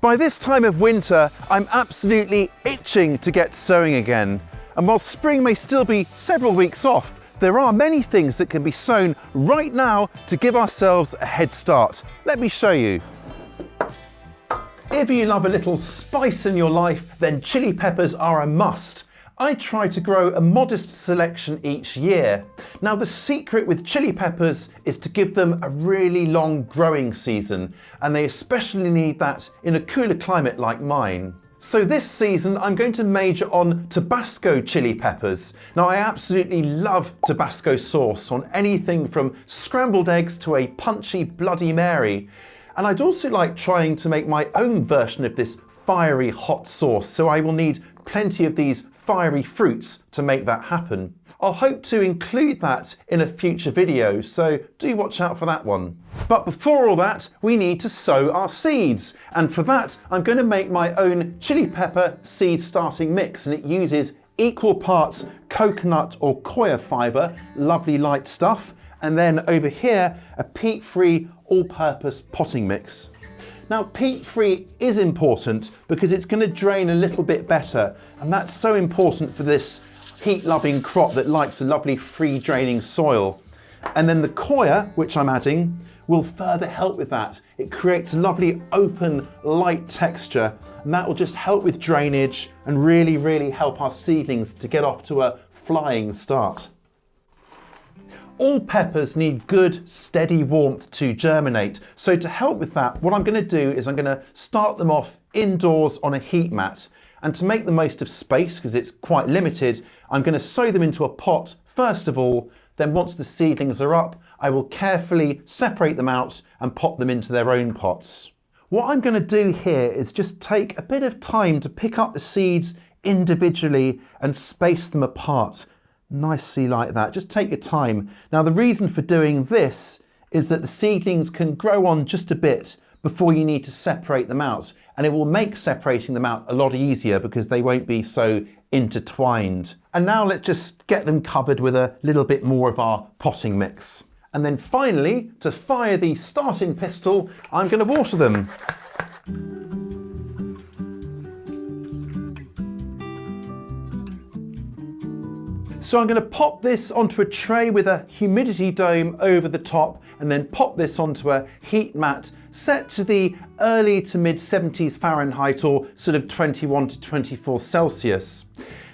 By this time of winter, I'm absolutely itching to get sowing again. And while spring may still be several weeks off, there are many things that can be sown right now to give ourselves a head start. Let me show you. If you love a little spice in your life, then chili peppers are a must. I try to grow a modest selection each year. Now the secret with chili peppers is to give them a really long growing season, and they especially need that in a cooler climate like mine. So this season I'm going to major on Tabasco chili peppers. Now I absolutely love Tabasco sauce on anything from scrambled eggs to a punchy Bloody Mary. And I'd also like trying to make my own version of this fiery hot sauce, so I will need plenty of these fiery fruits to make that happen. I'll hope to include that in a future video, so do watch out for that one. But before all that, we need to sow our seeds. And for that, I'm going to make my own chili pepper seed starting mix, and it uses equal parts coconut or coir fibre, lovely light stuff, and then over here, a peat-free all-purpose potting mix. Now peat-free is important because it's going to drain a little bit better, and that's so important for this heat-loving crop that likes a lovely free draining soil. And then the coir, which I'm adding, will further help with that. It creates a lovely open light texture, and that will just help with drainage and really help our seedlings to get off to a flying start. All peppers need good, steady warmth to germinate. So to help with that, what I'm going to do is I'm going to start them off indoors on a heat mat. And to make the most of space, because it's quite limited, I'm going to sow them into a pot first of all. Then once the seedlings are up, I will carefully separate them out and pop them into their own pots. What I'm going to do here is just take a bit of time to pick up the seeds individually and space them apart. Nicely like that. Just take your time. Now the reason for doing this is that the seedlings can grow on just a bit before you need to separate them out, and it will make separating them out a lot easier because they won't be so intertwined. And now let's just get them covered with a little bit more of our potting mix. And then finally, to fire the starting pistol, I'm going to water them. So I'm going to pop this onto a tray with a humidity dome over the top, and then pop this onto a heat mat set to the early to mid 70s Fahrenheit, or sort of 21 to 24 Celsius.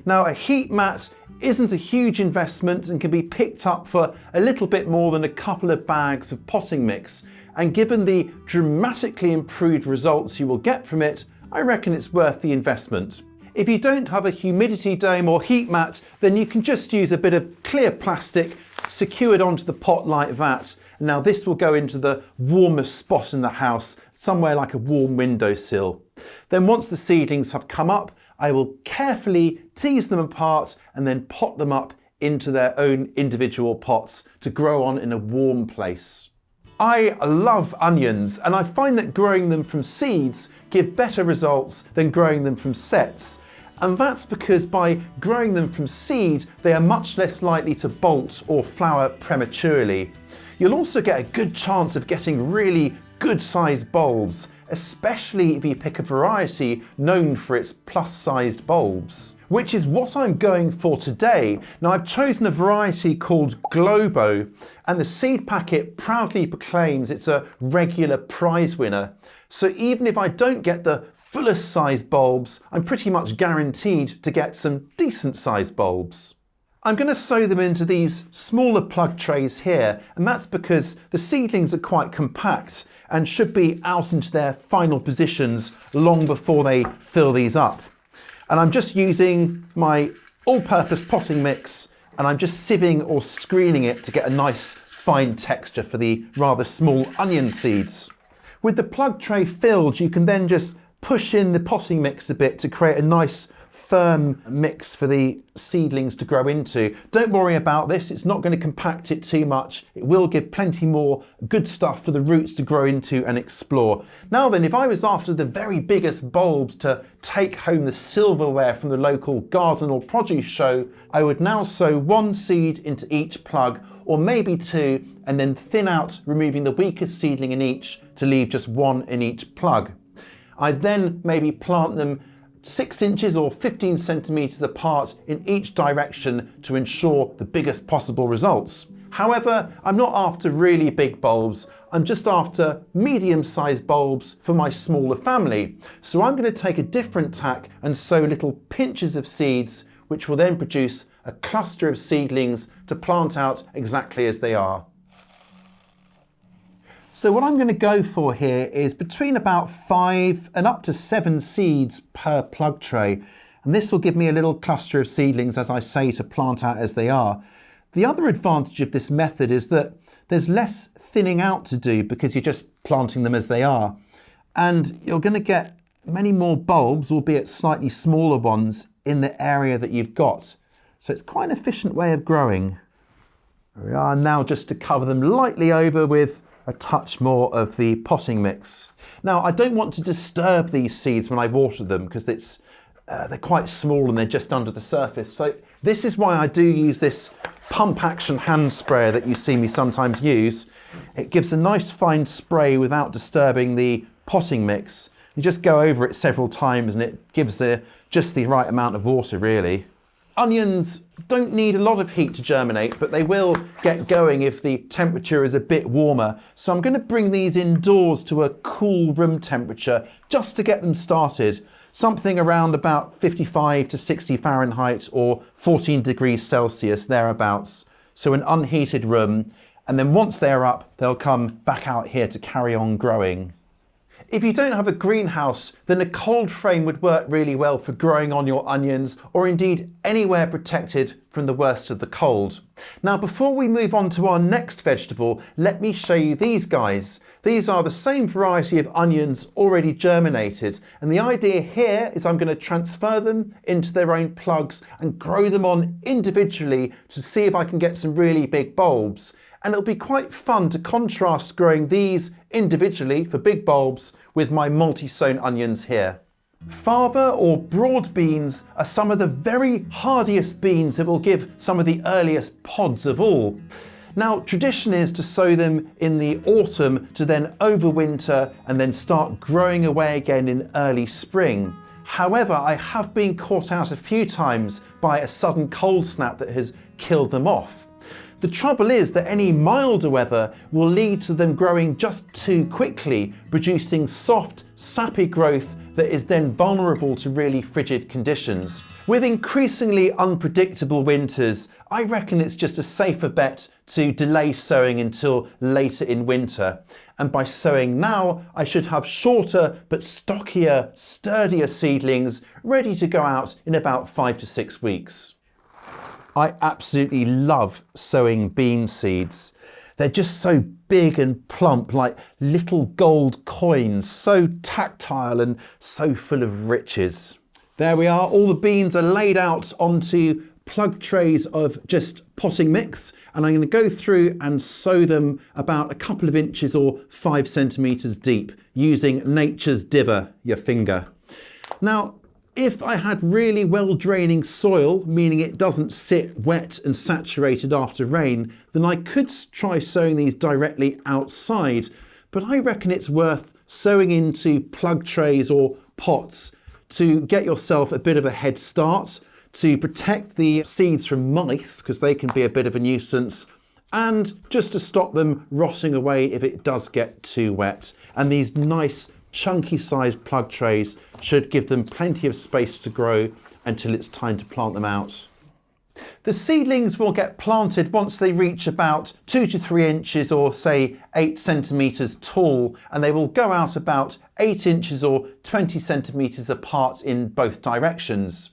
Now a heat mat isn't a huge investment and can be picked up for a little bit more than a couple of bags of potting mix. And given the dramatically improved results you will get from it, I reckon it's worth the investment. If you don't have a humidity dome or heat mat, then you can just use a bit of clear plastic secured onto the pot like that. Now this will go into the warmest spot in the house, somewhere like a warm windowsill. Then once the seedlings have come up, I will carefully tease them apart and then pot them up into their own individual pots to grow on in a warm place. I love onions, and I find that growing them from seeds give better results than growing them from sets. And that's because by growing them from seed, they are much less likely to bolt or flower prematurely. You'll also get a good chance of getting really good sized bulbs, especially if you pick a variety known for its plus-sized bulbs, which is what I'm going for today. Now I've chosen a variety called Globo, and the seed packet proudly proclaims it's a regular prize winner. So even if I don't get the fullest sized bulbs, I'm pretty much guaranteed to get some decent sized bulbs. I'm going to sow them into these smaller plug trays here, and that's because the seedlings are quite compact and should be out into their final positions long before they fill these up. And I'm just using my all-purpose potting mix, and I'm just sieving or screening it to get a nice fine texture for the rather small onion seeds. With the plug tray filled, you can then just push in the potting mix a bit to create a nice firm mix for the seedlings to grow into. Don't worry about this, it's not going to compact it too much. It will give plenty more good stuff for the roots to grow into and explore. Now then, if I was after the very biggest bulbs to take home the silverware from the local garden or produce show, I would now sow one seed into each plug, or maybe two, and then thin out, removing the weakest seedling in each to leave just one in each plug. I then maybe plant them 6 inches or 15 centimetres apart in each direction to ensure the biggest possible results. However, I'm not after really big bulbs, I'm just after medium-sized bulbs for my smaller family. So I'm going to take a different tack and sow little pinches of seeds, which will then produce a cluster of seedlings to plant out exactly as they are. So what I'm going to go for here is between about 5 and up to 7 seeds per plug tray. And this will give me a little cluster of seedlings, as I say, to plant out as they are. The other advantage of this method is that there's less thinning out to do because you're just planting them as they are. And you're going to get many more bulbs, albeit slightly smaller ones, in the area that you've got. So it's quite an efficient way of growing. There we are now, just to cover them lightly over with a touch more of the potting mix. Now, I don't want to disturb these seeds when I water them because they're quite small and they're just under the surface. So this is why I do use this pump action hand sprayer that you see me sometimes use. It gives a nice fine spray without disturbing the potting mix. You just go over it several times and it gives just the right amount of water, really. Onions don't need a lot of heat to germinate, but they will get going if the temperature is a bit warmer. So I'm going to bring these indoors to a cool room temperature just to get them started. Something around about 55 to 60 Fahrenheit or 14 degrees Celsius, thereabouts. So an unheated room. And then once they're up, they'll come back out here to carry on growing. If you don't have a greenhouse, then a cold frame would work really well for growing on your onions, or indeed anywhere protected from the worst of the cold. Now, before we move on to our next vegetable, let me show you these guys. These are the same variety of onions already germinated, and the idea here is I'm going to transfer them into their own plugs and grow them on individually to see if I can get some really big bulbs. And it'll be quite fun to contrast growing these individually for big bulbs with my multi-sown onions here. Fava or broad beans are some of the very hardiest beans that will give some of the earliest pods of all. Now, tradition is to sow them in the autumn to then overwinter and then start growing away again in early spring. However, I have been caught out a few times by a sudden cold snap that has killed them off. The trouble is that any milder weather will lead to them growing just too quickly, producing soft, sappy growth that is then vulnerable to really frigid conditions. With increasingly unpredictable winters, I reckon it's just a safer bet to delay sowing until later in winter. And by sowing now, I should have shorter but stockier, sturdier seedlings ready to go out in about 5 to 6 weeks. I absolutely love sowing bean seeds. They're just so big and plump, like little gold coins, so tactile and so full of riches. There we are, all the beans are laid out onto plug trays of just potting mix, and I'm going to go through and sow them about a couple of inches or 5 centimetres deep using nature's dibber, your finger. Now, if I had really well draining soil, meaning it doesn't sit wet and saturated after rain, then I could try sowing these directly outside. But I reckon it's worth sowing into plug trays or pots to get yourself a bit of a head start, to protect the seeds from mice, because they can be a bit of a nuisance, and just to stop them rotting away if it does get too wet. And these nice chunky sized plug trays should give them plenty of space to grow until it's time to plant them out. The seedlings will get planted once they reach about 2 to 3 inches or say 8 centimetres tall, and they will go out about 8 inches or 20 centimetres apart in both directions.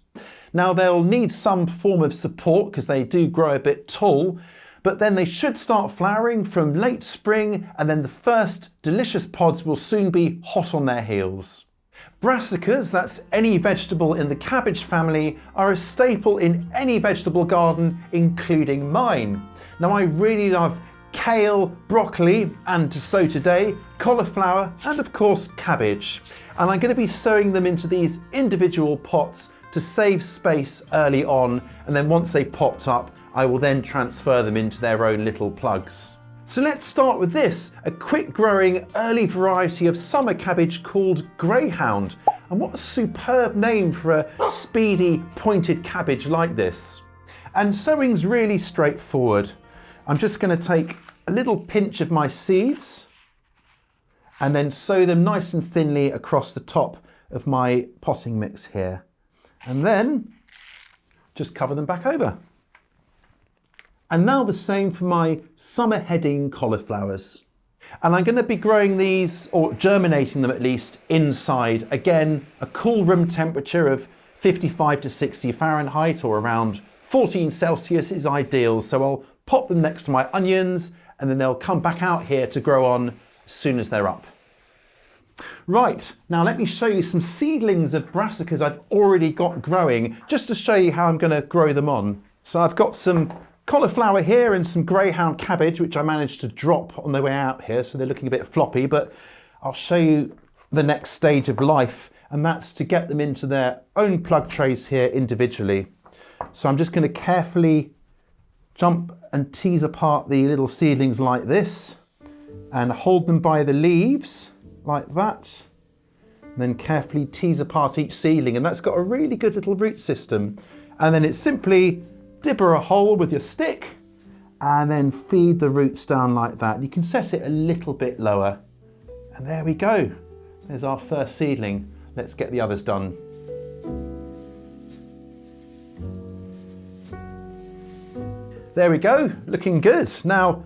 Now, they'll need some form of support because they do grow a bit tall, but then they should start flowering from late spring, and then the first delicious pods will soon be hot on their heels. Brassicas, that's any vegetable in the cabbage family, are a staple in any vegetable garden, including mine. Now, I really love kale, broccoli, and to sow today, cauliflower, and of course cabbage. And I'm going to be sowing them into these individual pots to save space early on, and then once they've popped up, I will then transfer them into their own little plugs. So let's start with this, a quick growing early variety of summer cabbage called Greyhound. And what a superb name for a speedy pointed cabbage like this. And sowing's really straightforward. I'm just going to take a little pinch of my seeds and then sow them nice and thinly across the top of my potting mix here. And then just cover them back over. And now the same for my summer heading cauliflowers. And I'm going to be growing these, or germinating them at least, inside. Again, a cool room temperature of 55 to 60 Fahrenheit or around 14 Celsius is ideal. So I'll pop them next to my onions and then they'll come back out here to grow on as soon as they're up. Right, now let me show you some seedlings of brassicas I've already got growing, just to show you how I'm going to grow them on. So I've got some cauliflower here and some Greyhound cabbage, which I managed to drop on their way out here, so they're looking a bit floppy, but I'll show you the next stage of life, and that's to get them into their own plug trays here individually. So I'm just going to carefully jump and tease apart the little seedlings like this, and hold them by the leaves, like that. And then carefully tease apart each seedling, and that's got a really good little root system. And then it's simply dibber a hole with your stick and then feed the roots down like that. You can set it a little bit lower. And there we go. There's our first seedling. Let's get the others done. There we go, looking good. Now,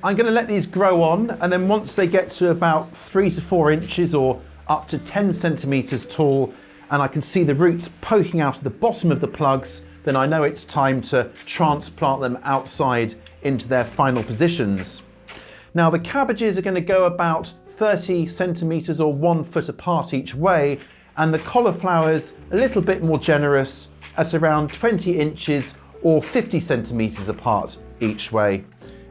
I'm going to let these grow on, and then once they get to about 3 to 4 inches or up to 10 centimetres tall, and I can see the roots poking out of the bottom of the plugs, then I know it's time to transplant them outside into their final positions. Now the cabbages are going to go about 30 centimetres or 1 foot apart each way, and the cauliflowers a little bit more generous at around 20 inches or 50 centimetres apart each way.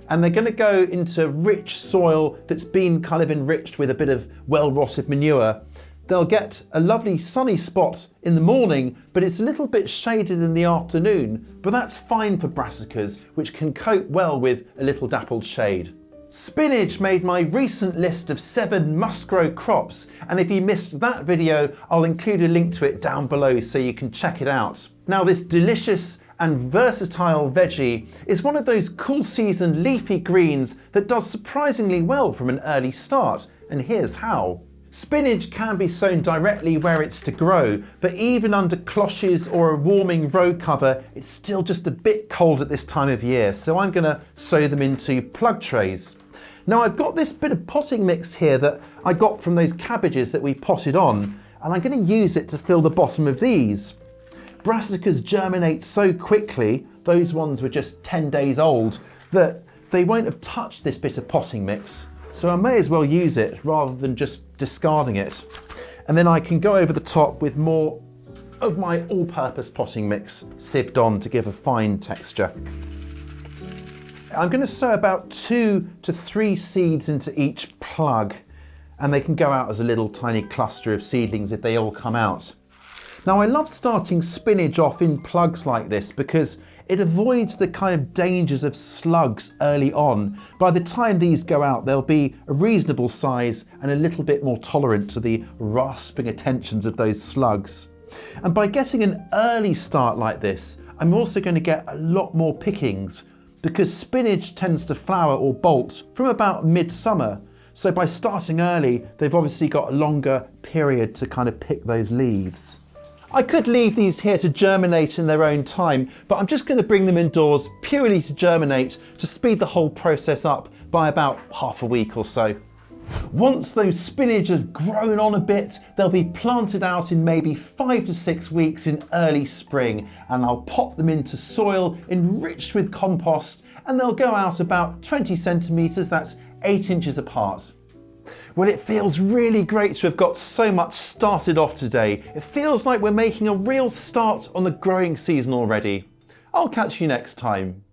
And they're going to go into rich soil that's been kind of enriched with a bit of well-rotted manure. They'll get a lovely sunny spot in the morning, but it's a little bit shaded in the afternoon, but that's fine for brassicas, which can cope well with a little dappled shade. Spinach made my recent list of 7 must-grow crops, and if you missed that video, I'll include a link to it down below so you can check it out. Now this delicious and versatile veggie is one of those cool season leafy greens that does surprisingly well from an early start, and here's how. Spinach can be sown directly where it's to grow, but even under cloches or a warming row cover, it's still just a bit cold at this time of year, so I'm going to sow them into plug trays. Now I've got this bit of potting mix here that I got from those cabbages that we potted on, and I'm going to use it to fill the bottom of these. Brassicas germinate so quickly, those ones were just 10 days old, that they won't have touched this bit of potting mix. So I may as well use it rather than just discarding it. And then I can go over the top with more of my all-purpose potting mix sieved on to give a fine texture. I'm going to sow about 2 to 3 seeds into each plug, and they can go out as a little tiny cluster of seedlings if they all come out. Now I love starting spinach off in plugs like this because it avoids the kind of dangers of slugs early on. By the time these go out, they'll be a reasonable size and a little bit more tolerant to the rasping attentions of those slugs. And by getting an early start like this, I'm also going to get a lot more pickings because spinach tends to flower or bolt from about midsummer. So by starting early, they've obviously got a longer period to kind of pick those leaves. I could leave these here to germinate in their own time, but I'm just going to bring them indoors purely to germinate to speed the whole process up by about half a week or so. Once those spinach have grown on a bit, they'll be planted out in maybe 5 to 6 weeks in early spring, and I'll pop them into soil enriched with compost, and they'll go out about 20 centimetres, that's 8 inches apart. Well, it feels really great to have got so much started off today. It feels like we're making a real start on the growing season already. I'll catch you next time.